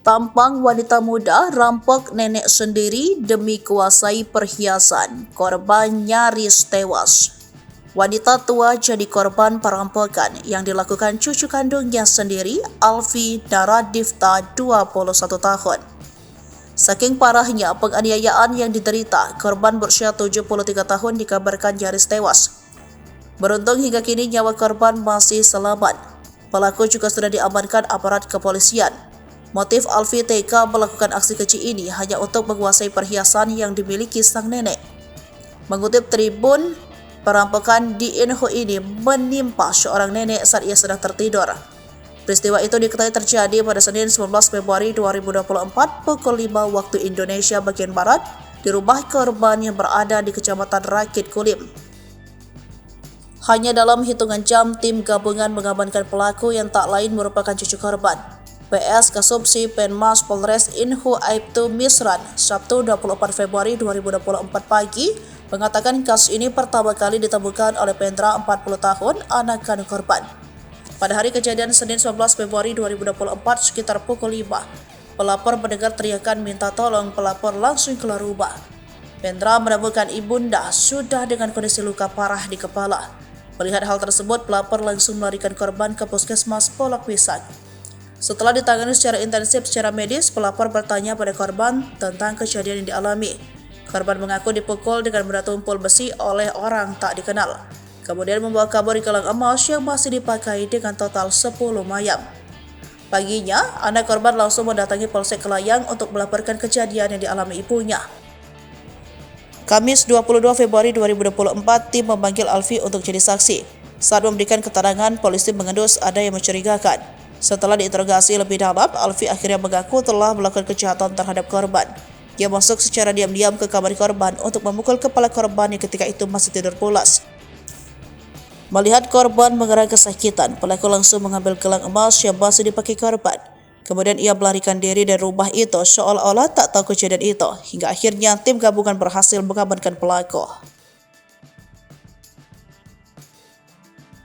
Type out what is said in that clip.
Tampang wanita muda rampok nenek sendiri demi kuasai perhiasan. Korban nyaris tewas. Wanita tua jadi korban perampokan yang dilakukan cucu kandungnya sendiri, Alfi Naradifta, 21 tahun. Saking parahnya penganiayaan yang diderita, korban berusia 73 tahun dikabarkan nyaris tewas. Beruntung hingga kini nyawa korban masih selamat. Pelaku juga sudah diamankan aparat kepolisian. Motif Alfi tega melakukan aksi keji ini hanya untuk menguasai perhiasan yang dimiliki sang nenek. Mengutip Tribun, perampokan di Info ini menimpa seorang nenek saat ia sedang tertidur. Peristiwa itu diketahui terjadi pada Senin 19 Februari 2024 pukul 5 waktu Indonesia bagian Barat di rumah korban yang berada di Kecamatan Rakit Kulim. Hanya dalam hitungan jam, tim gabungan mengamankan pelaku yang tak lain merupakan cucu korban. PS Kasubsi Penmas Polres Inhu Aibtu Misran, Sabtu 24 Februari 2024 pagi, mengatakan kasus ini pertama kali ditemukan oleh Pendra 40 tahun, anak kandung korban. Pada hari kejadian Senin 11 Februari 2024 sekitar pukul 5, pelapor mendengar teriakan minta tolong. Pelapor langsung keluar rumah. Pendra menemukan ibunda sudah dengan kondisi luka parah di kepala. Melihat hal tersebut, pelapor langsung melarikan korban ke Puskesmas Polok Pisang. Setelah ditangani secara intensif secara medis, pelapor bertanya pada korban tentang kejadian yang dialami. Korban mengaku dipukul dengan benda tumpul besi oleh orang tak dikenal. Kemudian membawa kabur gelang emas yang masih dipakai dengan total 10 mayam. Paginya, anak korban langsung mendatangi Polsek Kelayang untuk melaporkan kejadian yang dialami ibunya. Kamis 22 Februari 2024, tim memanggil Alfi untuk jadi saksi. Saat memberikan keterangan, polisi mengendus ada yang mencurigakan. Setelah diinterogasi lebih dalam, Alfi akhirnya mengaku telah melakukan kejahatan terhadap korban. Ia masuk secara diam-diam ke kamar korban untuk memukul kepala korban yang ketika itu masih tidur pulas. Melihat korban mengerang kesakitan, pelaku langsung mengambil gelang emas yang masih dipakai korban. Kemudian ia melarikan diri dari rumah itu seolah-olah tak tahu kejadian itu, hingga akhirnya tim gabungan berhasil mengamankan pelaku.